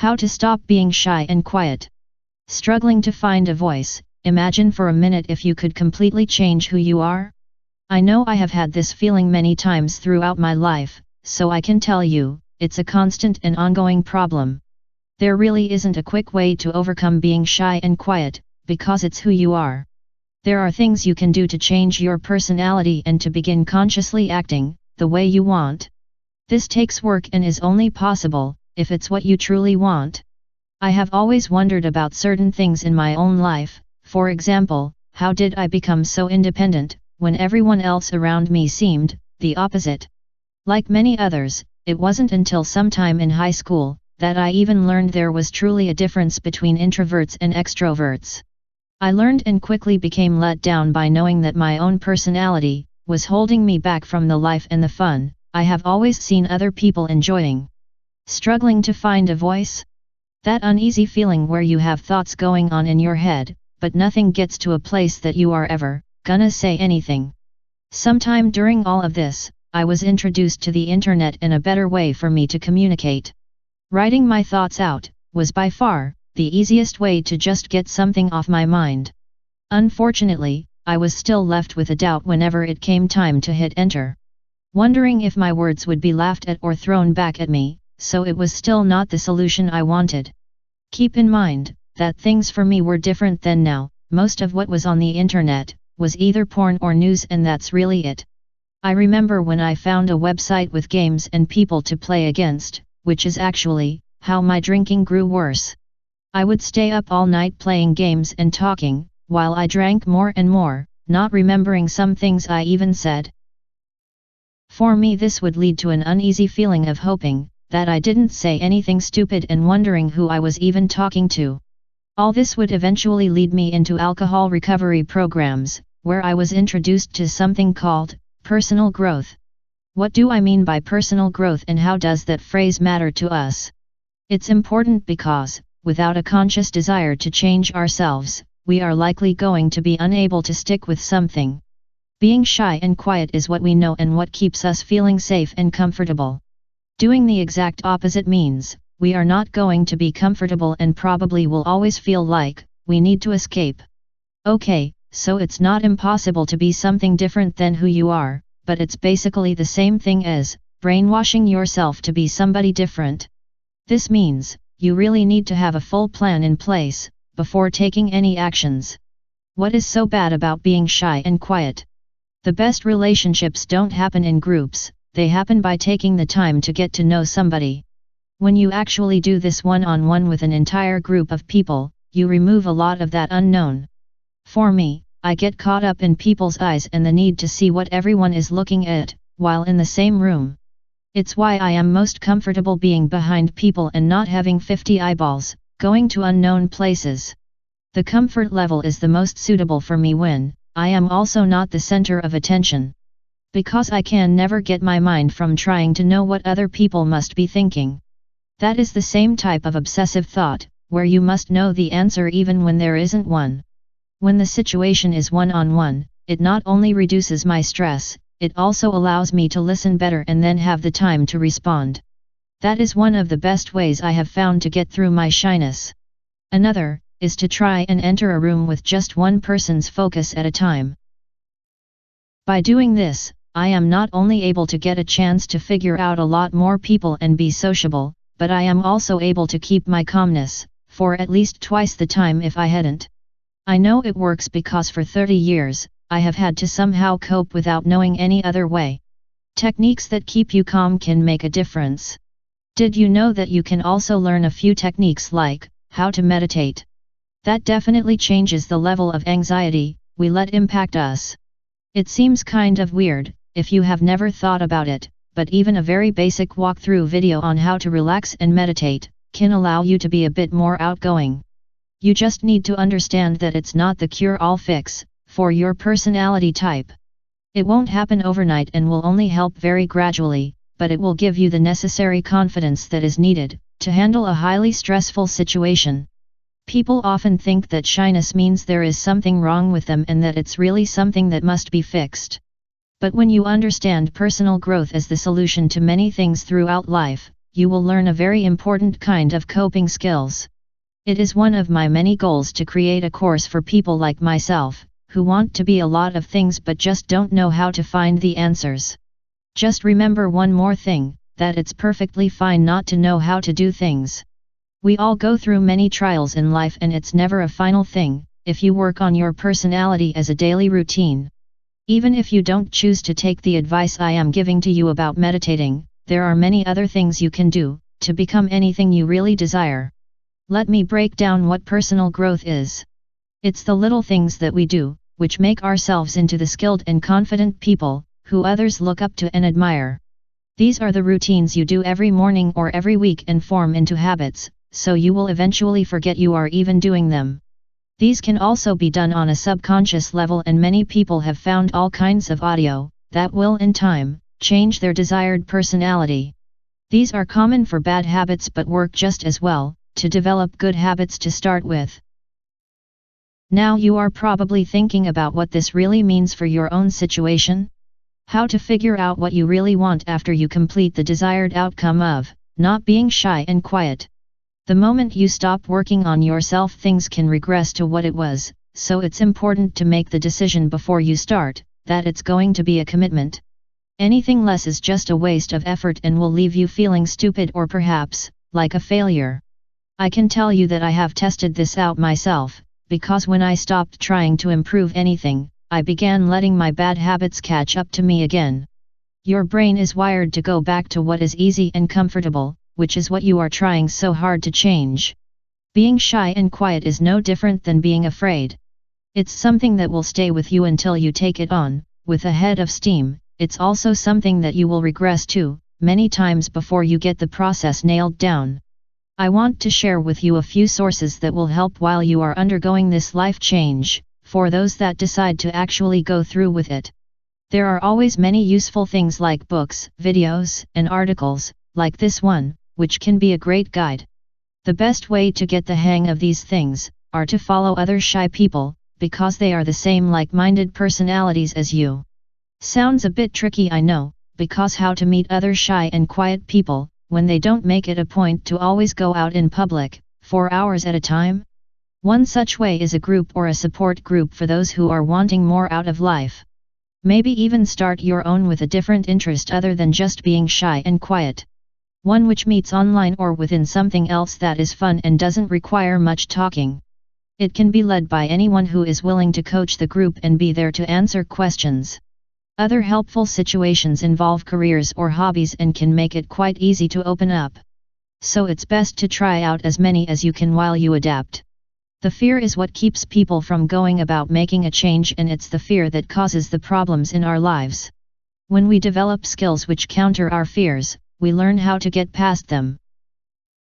How to stop being shy and quiet. Struggling to find a voice? Imagine for a minute if you could completely change who you are. I know I have had this feeling many times throughout my life, so I can tell you, it's a constant and ongoing problem. There really isn't a quick way to overcome being shy and quiet, because it's who you are. There are things you can do to change your personality and to begin consciously acting the way you want. This takes work and is only possible if it's what you truly want. I have always wondered about certain things in my own life. For example, how did I become so independent when everyone else around me seemed the opposite? Like many others, it wasn't until sometime in high school that I even learned there was truly a difference between introverts and extroverts. I learned and quickly became let down by knowing that my own personality was holding me back from the life and the fun I have always seen other people enjoying. Struggling to find a voice? That uneasy feeling where you have thoughts going on in your head, but nothing gets to a place that you are ever gonna say anything. Sometime during all of this, I was introduced to the internet and a better way for me to communicate. Writing my thoughts out was by far the easiest way to just get something off my mind. Unfortunately, I was still left with a doubt whenever it came time to hit enter. Wondering if my words would be laughed at or thrown back at me, so it was still not the solution I wanted. Keep in mind that things for me were different then now. Most of what was on the internet was either porn or news, and that's really it. I remember when I found a website with games and people to play against, which is actually how my drinking grew worse. I would stay up all night playing games and talking, while I drank more and more, not remembering some things I even said. For me, this would lead to an uneasy feeling of hoping that I didn't say anything stupid and wondering who I was even talking to. All this would eventually lead me into alcohol recovery programs, where I was introduced to something called personal growth. What do I mean by personal growth, and how does that phrase matter to us? It's important because, without a conscious desire to change ourselves, we are likely going to be unable to stick with something. Being shy and quiet is what we know and what keeps us feeling safe and comfortable. Doing the exact opposite means we are not going to be comfortable and probably will always feel like we need to escape. Okay, so it's not impossible to be something different than who you are, but it's basically the same thing as brainwashing yourself to be somebody different. This means you really need to have a full plan in place before taking any actions. What is so bad about being shy and quiet? The best relationships don't happen in groups, they happen by taking the time to get to know somebody. When you actually do this one-on-one with an entire group of people, you remove a lot of that unknown. For me, I get caught up in people's eyes and the need to see what everyone is looking at, while in the same room. It's why I am most comfortable being behind people and not having 50 eyeballs, going to unknown places. The comfort level is the most suitable for me when I am also not the center of attention. Because I can never get my mind from trying to know what other people must be thinking. That is the same type of obsessive thought, where you must know the answer even when there isn't one. When the situation is one-on-one, it not only reduces my stress, it also allows me to listen better and then have the time to respond. That is one of the best ways I have found to get through my shyness. Another is to try and enter a room with just one person's focus at a time. By doing this, I am not only able to get a chance to figure out a lot more people and be sociable, but I am also able to keep my calmness for at least twice the time if I hadn't. I know it works because for 30 years, I have had to somehow cope without knowing any other way. Techniques that keep you calm can make a difference. Did you know that you can also learn a few techniques like how to meditate? That definitely changes the level of anxiety we let impact us. It seems kind of weird if you have never thought about it, but even a very basic walkthrough video on how to relax and meditate can allow you to be a bit more outgoing. You just need to understand that it's not the cure-all fix for your personality type. It won't happen overnight and will only help very gradually, but it will give you the necessary confidence that is needed to handle a highly stressful situation. People often think that shyness means there is something wrong with them and that it's really something that must be fixed. But when you understand personal growth as the solution to many things throughout life, you will learn a very important kind of coping skills. It is one of my many goals to create a course for people like myself, who want to be a lot of things but just don't know how to find the answers. Just remember one more thing, that it's perfectly fine not to know how to do things. We all go through many trials in life and it's never a final thing, if you work on your personality as a daily routine. Even if you don't choose to take the advice I am giving to you about meditating, there are many other things you can do, to become anything you really desire. Let me break down what personal growth is. It's the little things that we do, which make ourselves into the skilled and confident people, who others look up to and admire. These are the routines you do every morning or every week and form into habits, so you will eventually forget you are even doing them. These can also be done on a subconscious level, and many people have found all kinds of audio, that will in time, change their desired personality. These are common for bad habits but work just as well, to develop good habits to start with. Now you are probably thinking about what this really means for your own situation. How to figure out what you really want after you complete the desired outcome of not being shy and quiet. The moment you stop working on yourself, things can regress to what it was, so it's important to make the decision before you start, that it's going to be a commitment. Anything less is just a waste of effort and will leave you feeling stupid or perhaps, like a failure. I can tell you that I have tested this out myself, because when I stopped trying to improve anything, I began letting my bad habits catch up to me again. Your brain is wired to go back to what is easy and comfortable, which is what you are trying so hard to change. Being shy and quiet is no different than being afraid. It's something that will stay with you until you take it on, with a head of steam. It's also something that you will regress to, many times before you get the process nailed down. I want to share with you a few sources that will help while you are undergoing this life change, for those that decide to actually go through with it. There are always many useful things like books, videos, and articles, like this one, which can be a great guide. The best way to get the hang of these things, are to follow other shy people, because they are the same like-minded personalities as you. Sounds a bit tricky, I know, because how to meet other shy and quiet people, when they don't make it a point to always go out in public, for hours at a time? One such way is a group or a support group for those who are wanting more out of life. Maybe even start your own with a different interest other than just being shy and quiet. One which meets online or within something else that is fun and doesn't require much talking. It can be led by anyone who is willing to coach the group and be there to answer questions. Other helpful situations involve careers or hobbies and can make it quite easy to open up. So it's best to try out as many as you can while you adapt. The fear is what keeps people from going about making a change, and it's the fear that causes the problems in our lives. When we develop skills which counter our fears, we learn how to get past them.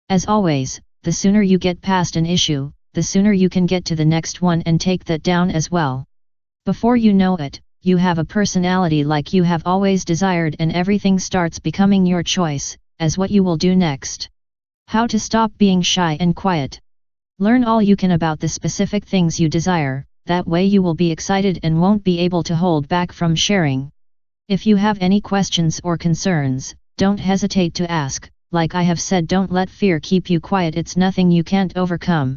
As always, the sooner you get past an issue, the sooner you can get to the next one and take that down as well. Before you know it, you have a personality like you have always desired, and everything starts becoming your choice, as what you will do next. How to stop being shy and quiet. Learn all you can about the specific things you desire, that way you will be excited and won't be able to hold back from sharing. If you have any questions or concerns, don't hesitate to ask. Like I have said, don't let fear keep you quiet, it's nothing you can't overcome.